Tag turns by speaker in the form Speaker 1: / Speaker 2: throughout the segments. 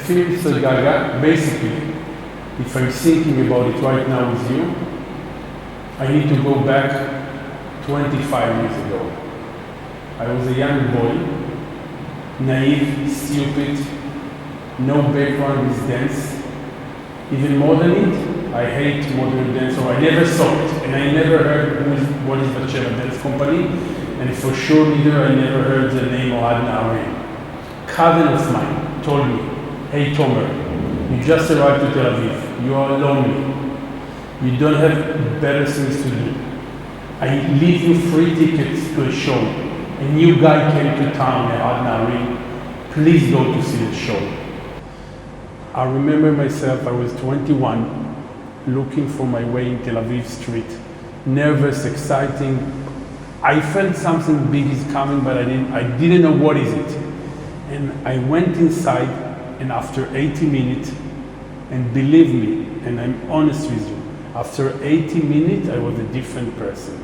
Speaker 1: film Mr. Gaga, basically, if I'm thinking about it right now with you, I need to go back 25 years ago. I was a young boy, naive, stupid, no background with dance. Even more than it, I hate modern dance, or I never saw it, and I never heard what is the Cheva Dance Company, and for sure neither I never heard the name of Adna. Cousin of mine told me, "Hey Tomer, you just arrived to Tel Aviv, you are lonely, you don't have better things to do. I leave you free tickets to a show. A new guy came to town, Adna, please go to see the show." I remember myself, I was 21, looking for my way in Tel Aviv street. Nervous, exciting. I felt something big is coming, but I didn't know what is it. And I went inside, and after 80 minutes, and believe me, and I'm honest with you, after 80 minutes, I was a different person.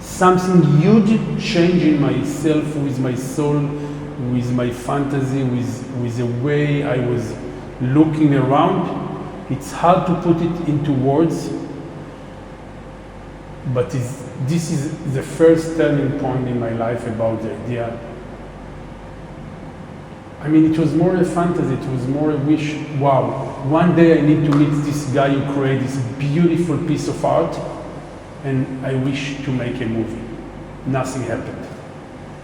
Speaker 1: Something huge changed in myself, with my soul, with my fantasy, with the way I was looking around. It's hard to put it into words, but this is the first turning point in my life about the idea. I mean, it was more a fantasy, it was more a wish. Wow, one day I need to meet this guy who created this beautiful piece of art, and I wish to make a movie. Nothing happened.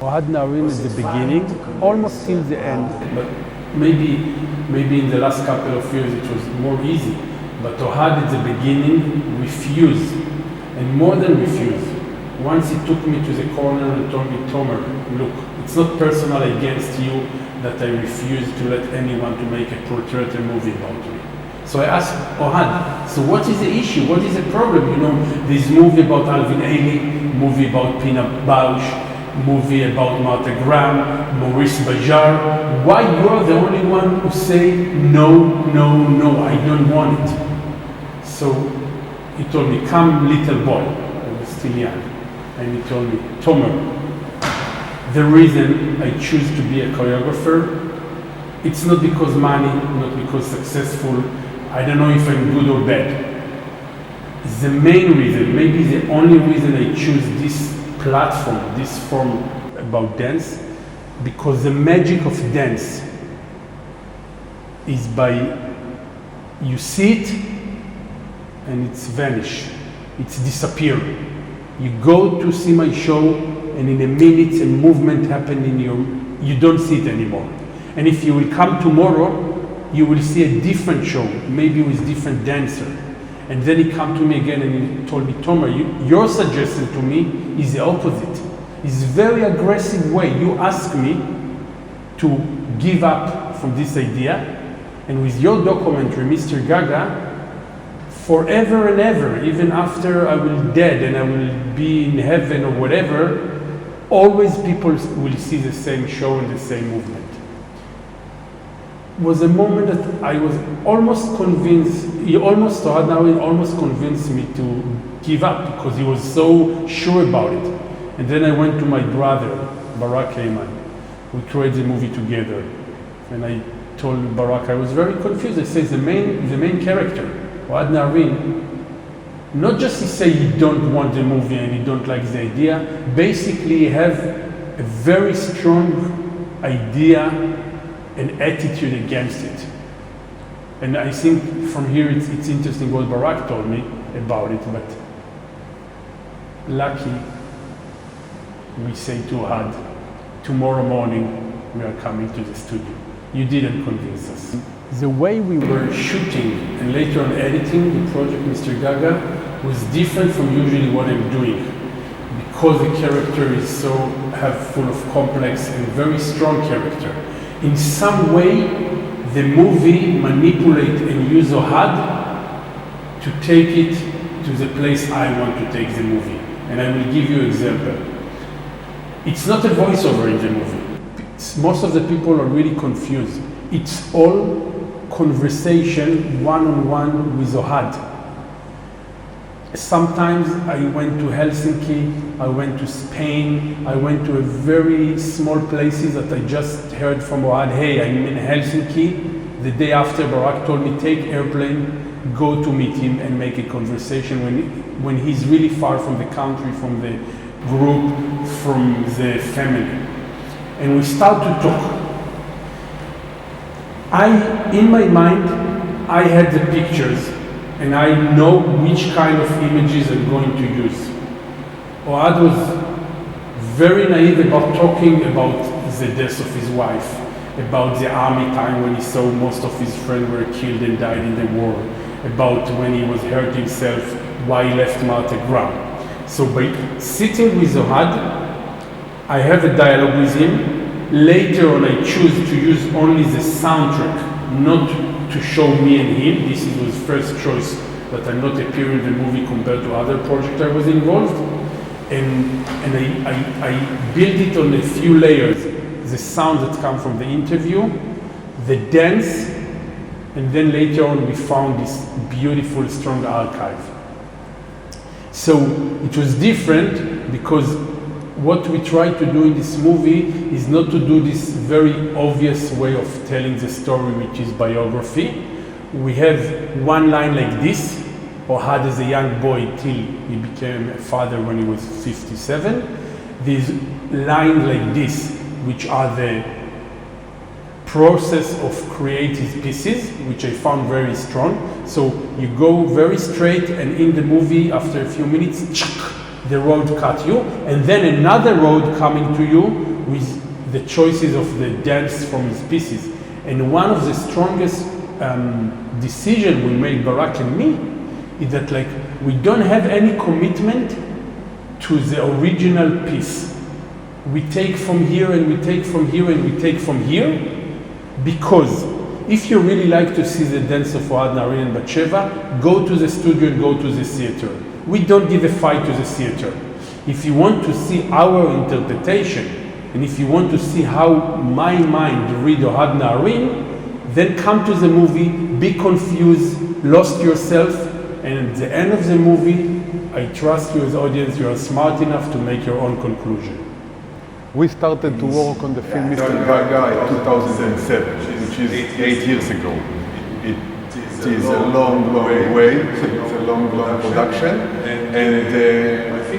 Speaker 1: Ohad Naharin at the beginning, almost till the end, but maybe in the last couple of years it was more easy. But Ohad at the beginning refused, and more than refused. Once he took me to the corner and told me, "Tomer, look, it's not personal against you that I refuse to let anyone to make a portrait or movie about me." So I asked Ohad, "So what is the issue? What is the problem? You know, this movie about Alvin Ailey, movie about Pina Bausch, movie about Martha Graham, Maurice Bajar. Why you're the only one who say no, no, no, I don't want it?" So he told me, "Come, little boy." I was still young. And he told me, "Tomer, the reason I choose to be a choreographer, it's not because money, not because successful. I don't know if I'm good or bad. The main reason, maybe the only reason I choose this platform, this form about dance, because the magic of dance is by you see it and it's vanish, it's disappear. You go to see my show and in a minute a movement happen in you don't see it anymore. And if you will come tomorrow, you will see a different show, maybe with different dancer. And then he came to me again and he told me, "Tomer, your suggestion to me is the opposite. It's a very aggressive way. You ask me to give up from this idea, and with your documentary, Mr. Gaga, forever and ever, even after I will dead and I will be in heaven or whatever, always people will see the same show and the same movement." Was a moment that I was almost convinced, Ohad Naharin almost convinced me to give up because he was so sure about it. And then I went to my brother, Barak Heymann. We created the movie together. And I told Barak, I was very confused. I said, the main character, Ohad Naharin, not just he say he don't want the movie and he don't like the idea, basically he have a very strong idea and attitude against it. And I think from here it's interesting what Barak told me about it, but lucky we say to Ohad, tomorrow morning we are coming to the studio. You didn't convince us. The way we were shooting and later on editing the project Mr. Gaga was different from usually what I'm doing, because the character is so full of complex and very strong character. In some way, the movie manipulate and use Ohad to take it to the place I want to take the movie. And I will give you an example. It's not a voiceover in the movie. Most of the people are really confused. It's all conversation one-on-one with Ohad. Sometimes I went to Helsinki, I went to Spain, I went to a very small places that I just heard from Ohad, hey, I'm in Helsinki. The day after, Barak told me, take airplane, go to meet him and make a conversation when he's really far from the country, from the group, from the family. And we start to talk. In my mind, I had the pictures and I know which kind of images I'm going to use. Ohad was very naive about talking about the death of his wife, about the army time when he saw most of his friends were killed and died in the war, about when he was hurt himself, why he left Martha Graham. So by sitting with Ohad, I have a dialogue with him. Later on, I choose to use only the soundtrack, not to show me and him. This was first choice that I'm not appearing in the movie compared to other projects I was involved. And I build it on a few layers. The sound that come from the interview, the dance, and then later on we found this beautiful, strong archive. So it was different because what we try to do in this movie is not to do this very obvious way of telling the story, which is biography. We have one line like this, Ohad as a young boy till he became a father when he was 57. These lines like this, which are the process of creating pieces, which I found very strong. So you go very straight, and in the movie, after a few minutes, the road cut you, and then another road coming to you with the choices of the dance from his pieces. And one of the strongest decisions we made, Barak and me, is that like we don't have any commitment to the original piece. We take from here and we take from here and we take from here, because if you really like to see the dance of Ohad Naharin and Batsheva, go to the studio and go to the theater. We don't give a fight to the theater. If you want to see our interpretation, and if you want to see how my mind read Ohad Naharin, then come to the movie, be confused, lost yourself, and at the end of the movie, I trust you as audience, you are smart enough to make your own conclusion.
Speaker 2: We started to work on the film Mr. Gaga in 2007, which is 8 years ago. It is a long way, it's a long production, and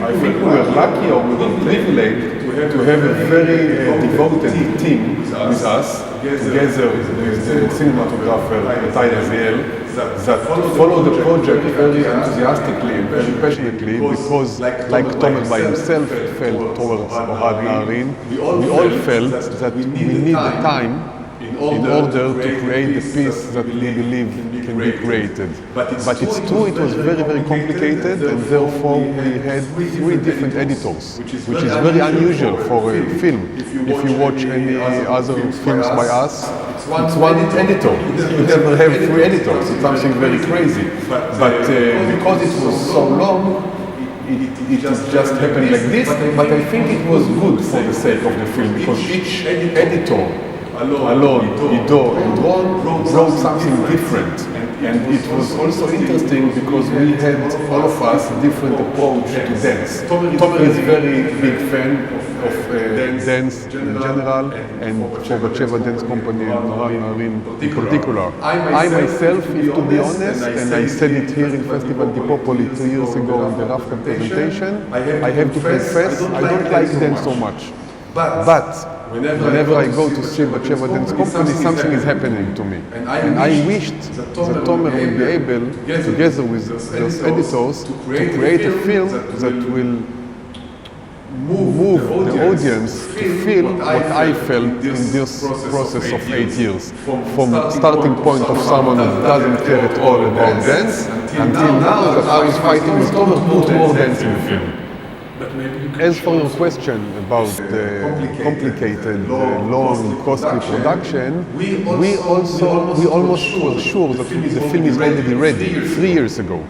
Speaker 2: I think we were lucky or we were privileged to have a very devoted team with us, together with the cinematographer Ty Aziel, that followed the project very enthusiastically and very passionately, because like Tomer by himself felt towards Ohad Naharin, we all felt that we need the time in order to create the piece that we believe can be created. But it's true, it was very, very complicated, and therefore we had 3 different editors, which is very unusual for a film. If you watch any other films by us, it's one editor. You never have 3 editors. It's something very crazy. But because it was so long, it just happened like this. But I think it was good for the sake of the film, because each editor, Alon, Ido, and Ron wrote something different. And it was also interesting because we had, all of us, a different approach to dance. Tomer is a very big fan of dance in general, and for Batsheva Dance Company and Ohad Naharin in particular. I myself, if to be honest, and I said it here in Festival di Popoli 2 years ago in the Rafka presentation, I have to confess, I don't like dance so much. But whenever I go to see Batsheva Dance Company, something is happening to me. And I wished that Tomer will be able, together with those editors, to create a film that will move the audience to feel what I felt in this process of 8 years. From the starting point of someone who doesn't care at all about dance, until now that I was fighting with Tomer to put more dance in the film. As for your question about the complicated, long, costly production, we almost were sure that the film is already ready 3 years ago.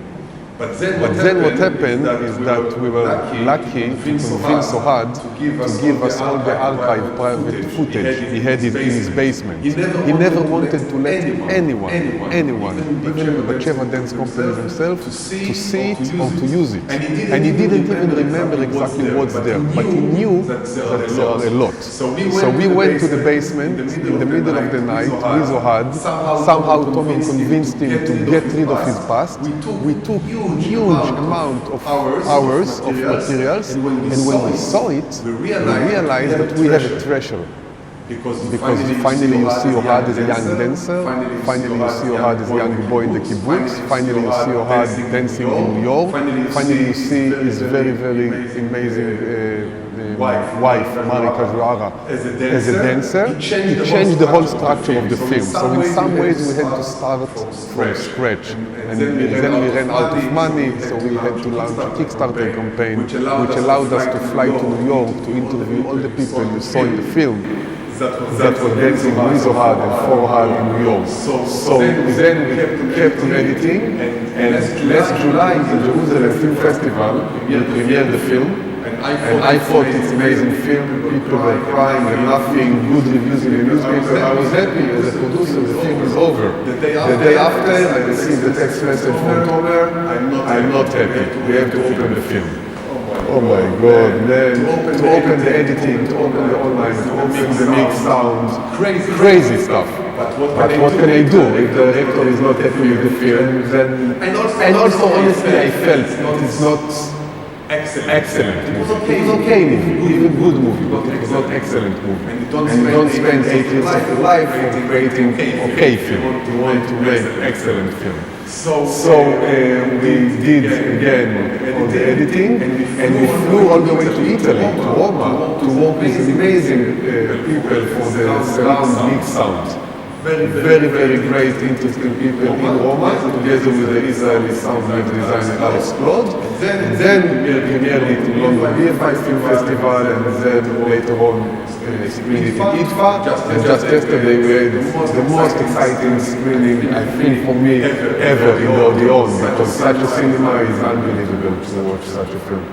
Speaker 2: But then what happened is that we were lucky to convince Ohad to give us all the archive private footage he had in his basement. He never wanted to let anyone, even the Batsheva dance company themselves, to see it or to use it. And he didn't even remember exactly what's there, but he knew that there are a lot. So we went to the basement in the middle of the night with Ohad. Somehow Tommy convinced him to get rid of his past. We took huge amount of hours of materials, and when we saw it, we realized that we have a treasure. Because finally you see Ohad as a young dancer, finally you see Ohad as a young boy in the kibbutz, finally you see Ohad dancing in New York, finally you see his very, very amazing wife, Marika Juara, as a dancer. He changed the whole structure of the film. So in some ways we had to start from scratch. And then we ran out of money, so we had to launch a Kickstarter campaign, which allowed us to fly to New York to interview all the people you saw in the film that were dancing with Ohad and for Ohad in New York. So then we kept on editing, and last July in the Jerusalem Film Festival, we premiered the film. And I thought it's an amazing film, people were crying and laughing, good reviews in the newspaper. I was happy as a producer, the film is over. The day after, I received the text message from Tomer, I'm not happy, we have to open the film. Oh my God, man, to open the editing, to open the online, to open the mix sounds, crazy stuff. But what can I do if the director is not happy with the film? Then, and also honestly I felt it is not excellent movie. It was okay movie, even good movie, but it was not excellent movie. And you don't spend 8 years of your life creating okay film. You want to make an excellent film. So we did again all the editing, and we flew all the way to Italy, to Roma, to work with amazing people for the surround mix sound. Very, very great, interesting people in Roma, together with the Israeli sound mix designer Alex Claude. And then we premiered it in London BFI Film Festival, and then later on screened it in IDFA. And just yesterday we had the most exciting screening, I think, for me ever in the Odeon, because such a cinema is unbelievable to watch such a film.